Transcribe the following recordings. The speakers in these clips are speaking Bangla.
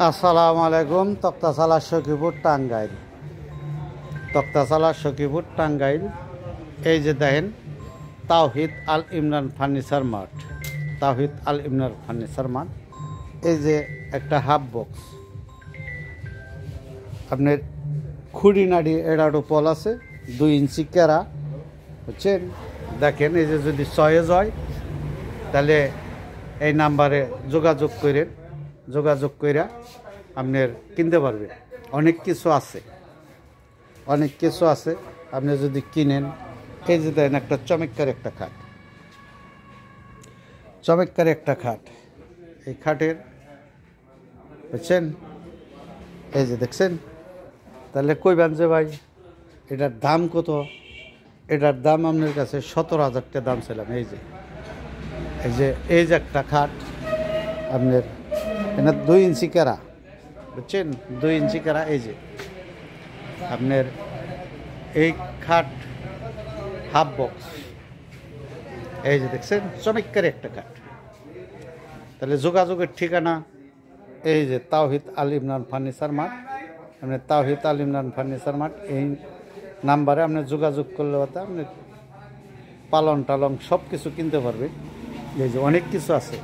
আসসালামু আলাইকুম। তক্তাশালা সখীপুর টাঙ্গাইল। তক্তাশালা সখীপুর টাঙ্গাইল। এই যে দেখেন তাওহিদ আল ইমরান ফার্নিচার মার্ট। তাওহিদ আল ইমরান ফার্নিচার মার্ট। এই যে একটা হাফ বক্স, আপনার খুঁড়ি নাড়ি এড়াটো পল আছে, 2 ইঞ্চি কেরা, বুঝছেন? দেখেন এই যে যদি চয়েস হয় তাহলে এই নাম্বারে যোগাযোগ করেন, যোগাযোগ করে আপনার কিনতে পারবেন। অনেক কিছু আছে, অনেক কিছু আছে। আপনি যদি কিনেন, এই যে দেন একটা চমৎকার একটা খাট, চমৎকার একটা খাট। এই খাটের বুঝছেন, এই যে দেখছেন, তাহলে কইবেন যে ভাই এটার দাম কত? এটার দাম আপনার কাছে 17,000 টাকা দাম ছিলাম। এই যে এই যে এই যে একটা খাট আপনার, এটা 2 ইঞ্চি কেরা, বুঝছেন? 2 ইঞ্চি কেরা। এই যে আপনার এই খাট হাফ বক্স, এই যে দেখছেন, চমৎকার একটা খাট। তাহলে যোগাযোগের ঠিকানা এই যে তাওহিদ আল ইমরান ফার্নিচার মার্ট। আপনি তাওহিদ আল ইমরান ফার্নিচার মার্ট এই নাম্বারে আপনি যোগাযোগ করলে হয়তো আপনি পালং টালং সব কিছু কিনতে পারবেন। এই যে অনেক কিছু আছে।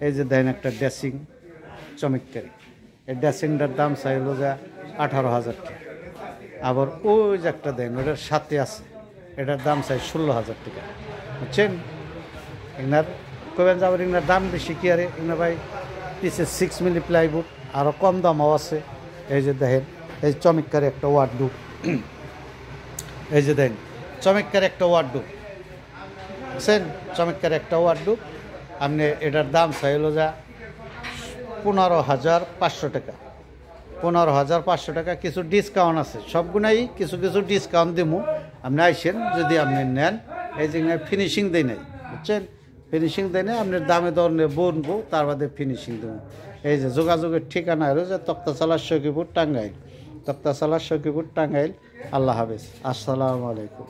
এই যে দেখেন একটা ড্রেসিং, চমৎকার। এই ড্রেসিংটার দাম চাইল যে 18,000 টাকা। আবার ওই যে একটা দেন, ওটার সাথে আছে, এটার দাম চাই 16,000 টাকা, বুঝছেন? এনার কবেন যাবার, এনার দাম বেশি কি আরে এনার ভাই পিসে 6 মিলি প্লাইউড, আরও কম দামও আছে। এই যে দেখেন এই চমৎকার একটা ওয়ার্ডরোব, এই যে দেখেন চমৎকার একটা ওয়ার্ডরোব, বুঝছেন? চমৎকার একটা ওয়ার্ডরোব। আপনি এটার দাম চাইল যা 15,500 টাকা। 15,500 টাকা। কিছু ডিসকাউন্ট আছে, সবগুলাই কিছু কিছু ডিসকাউন্ট দিব। আপনি আইসেন, যদি আপনি নেন। এই যে ফিনিশিং দেয় নাই, বুঝছেন? ফিনিশিং দেয় নাই, আপনার দামে দরে বনবো, তার বাদে ফিনিশিং দেবো। এই যে যোগাযোগের ঠিকানা হলো যে তক্তাশালা সখীপুর টাঙ্গাইল। তক্তাশালা সখীপুর টাঙ্গাইল। আল্লাহ হাফেজ, আসসালামু আলাইকুম।